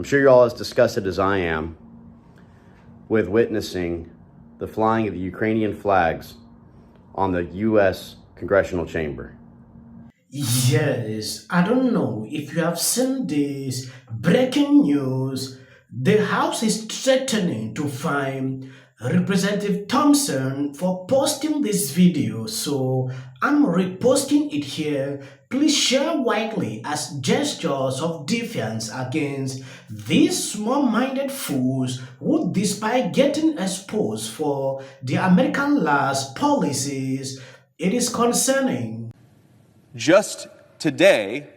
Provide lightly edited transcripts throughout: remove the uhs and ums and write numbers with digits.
I'm sure you're all as disgusted as I am with witnessing the flying of the Ukrainian flags on the U.S. Congressional Chamber. Yes, I don't know if you have seen this breaking news. The House is threatening to fine Representative Thompson for posting this video. So I'm reposting it here. Please share widely as gestures of defiance against these small-minded fools who, despite getting exposed for their American last policies, it is concerning. Just today,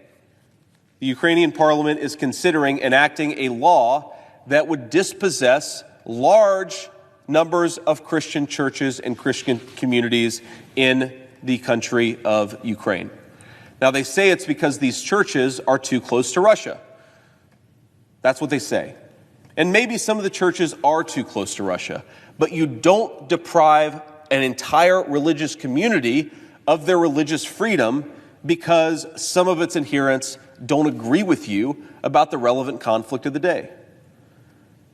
the Ukrainian parliament is considering enacting a law that would dispossess large numbers of Christian churches and Christian communities in the country of Ukraine. Now, they say it's because these churches are too close to Russia. That's what they say. And maybe some of the churches are too close to Russia, but you don't deprive an entire religious community of their religious freedom because some of its adherents don't agree with you about the relevant conflict of the day.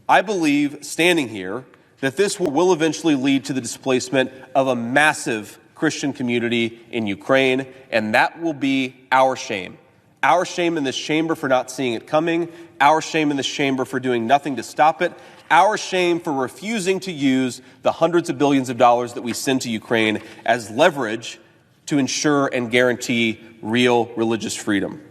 I believe, standing here, that this will eventually lead to the displacement of a massive Christian community in Ukraine, and that will be our shame. Our shame in this chamber for not seeing it coming, our shame in this chamber for doing nothing to stop it, our shame for refusing to use the hundreds of billions of dollars that we send to Ukraine as leverage to ensure and guarantee real religious freedom.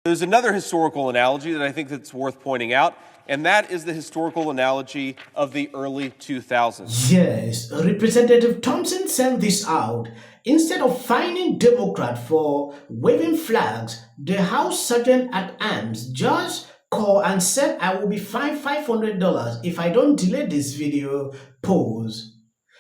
There's another historical analogy that I think that's worth pointing out, and that is the historical analogy of the early 2000s. Yes, Representative Thompson sent this out. Instead of fining Democrat for waving flags, the House Sergeant at Arms just called and said I will be fined $500 if I don't delete this video post.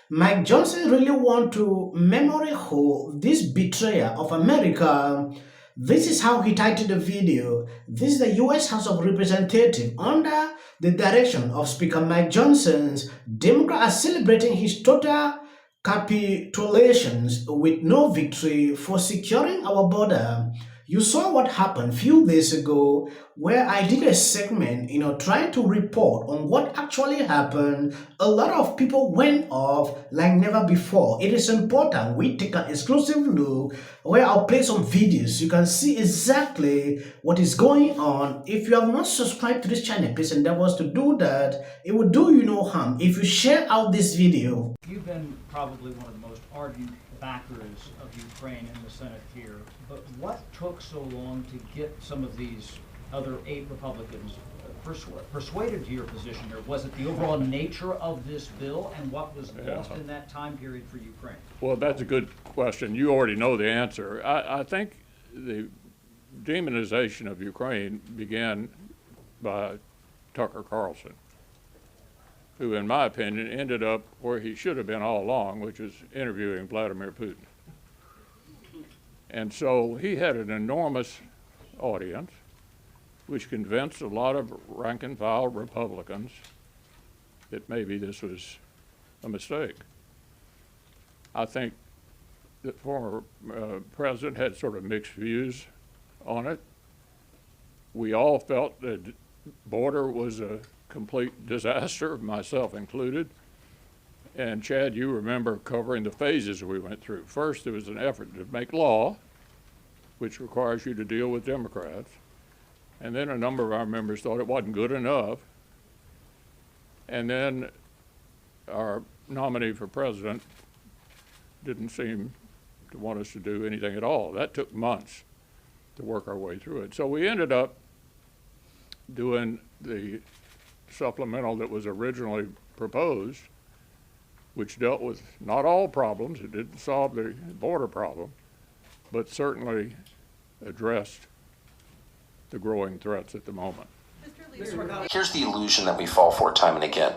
Mike Johnson really want to memory hold this betrayer of America. This is how he titled the video. This is the U.S. House of Representatives under the direction of Speaker Mike Johnson's Democrats are celebrating his total capitulations with no victory for securing our border. You saw what happened a few days ago where I did a segment, trying to report on what actually happened. A lot of people went off like never before. It is important we take an exclusive look where I'll play some videos. You can see exactly what is going on. If you have not subscribed to this channel, please endeavor to do that. It will do you no harm if you share out this video. You've been probably one of the most ardent backers of Ukraine in the Senate here, but what took so long to get some of these other 8 Republicans persuaded to your position here? Was it the overall nature of this bill and what was lost in that time period for Ukraine? Well, that's a good question. You already know the answer. I think the demonization of Ukraine began by Tucker Carlson, who, in my opinion, ended up where he should have been all along, which is interviewing Vladimir Putin. And so he had an enormous audience, which convinced a lot of rank-and-file Republicans that maybe this was a mistake. I think the former president had sort of mixed views on it. We all felt that the border was a complete disaster, myself included. And Chad, you remember covering the phases we went through. First, there was an effort to make law, which requires you to deal with Democrats. And then a number of our members thought it wasn't good enough. And then our nominee for president didn't seem to want us to do anything at all. That took months to work our way through it. So we ended up doing the supplemental that was originally proposed, which dealt with not all problems. It didn't solve the border problem, but certainly addressed the growing threats at the moment. Here's the illusion that we fall for time and again.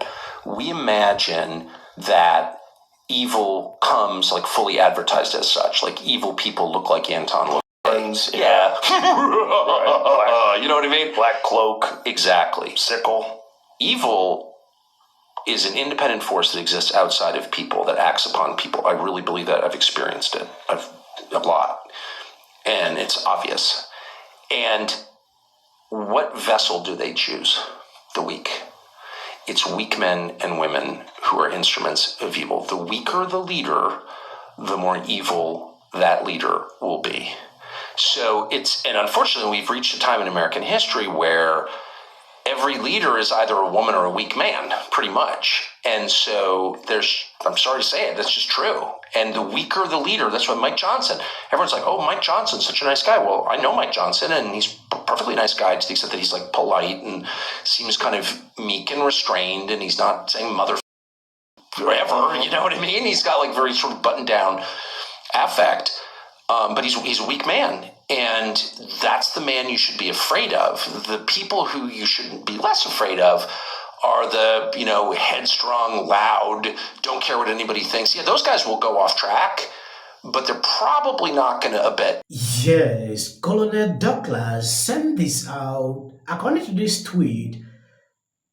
We imagine that evil comes like fully advertised as such, like evil people look like Anton. Yeah. You know what I mean? Black cloak. Exactly. Sickle. Evil is an independent force that exists outside of people, that acts upon people. I really believe that. I've experienced it. A lot. And it's obvious. And what vessel do they choose? The weak. It's weak men and women who are instruments of evil. The weaker the leader, the more evil that leader will be. So and unfortunately, we've reached a time in American history where every leader is either a woman or a weak man, pretty much. And so I'm sorry to say it, that's just true. And the weaker the leader, that's what Mike Johnson, everyone's like, oh, Mike Johnson's such a nice guy. Well, I know Mike Johnson, and he's a perfectly nice guy to the extent that he's like polite and seems kind of meek and restrained, and he's not saying mother forever, you know what I mean? He's got like very sort of buttoned down affect, but he's a weak man. And that's the man you should be afraid of. The people who you should be less afraid of are the, headstrong, loud, don't care what anybody thinks. Yeah, those guys will go off track, but they're probably not going to abet. Yes, Colonel Douglas sent this out. According to this tweet,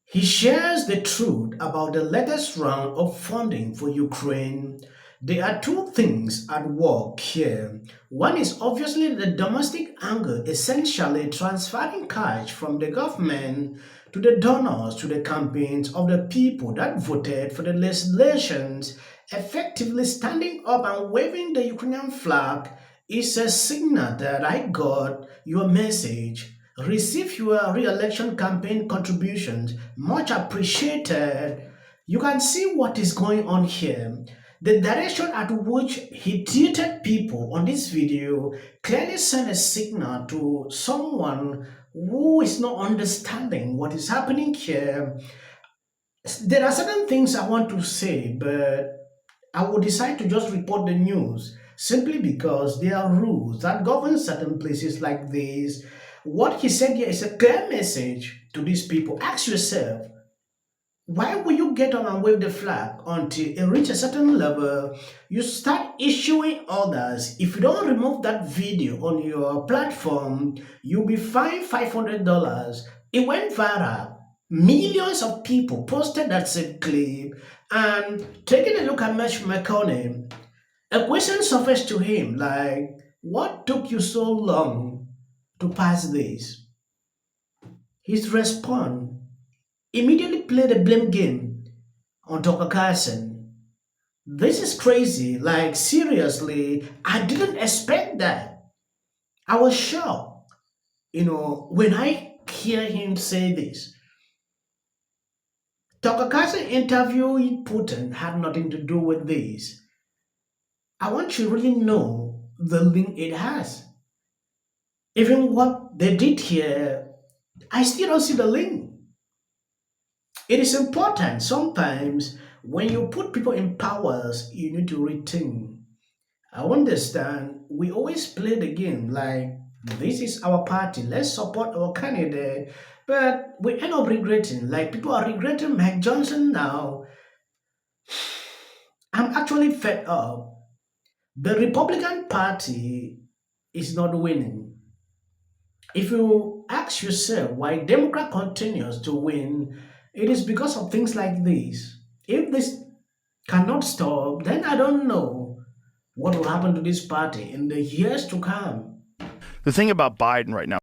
he shares the truth about the latest round of funding for Ukraine. There are two things at work here. One is obviously the domestic angle, essentially transferring cash from the government to the donors, to the campaigns of the people that voted for the legislations. Effectively standing up and waving the Ukrainian flag is a signal that I got your message. Receive your re-election campaign contributions, much appreciated. You can see what is going on here. The direction at which he treated people on this video clearly sent a signal to someone who is not understanding what is happening here. There are certain things I want to say, but I will decide to just report the news simply because there are rules that govern certain places like this. What he said here is a clear message to these people. Ask yourself, why will you get on and wave the flag until it reaches a certain level? You start issuing orders. If you don't remove that video on your platform, you'll be fined $500. It went viral. Millions of people posted that same clip. And taking a look at Mitch McConnell, a question surfaced to him like, what took you so long to pass this? His response immediately played a blame game on Dr. Carlson. This is crazy. Like, seriously, I didn't expect that. I was shocked, when I hear him say this. Dr. Carlson interviewing Putin had nothing to do with this. I want you to really know the link it has. Even what they did here, I still don't see the link. It is important sometimes when you put people in powers, you need to rethink. I understand we always play the game like this is our party, let's support our candidate, but we end up regretting. Like people are regretting Mike Johnson now. I'm actually fed up. The Republican Party is not winning. If you ask yourself why Democrat continues to win, it is because of things like this. If this cannot stop, then I don't know what will happen to this party in the years to come. The thing about Biden right now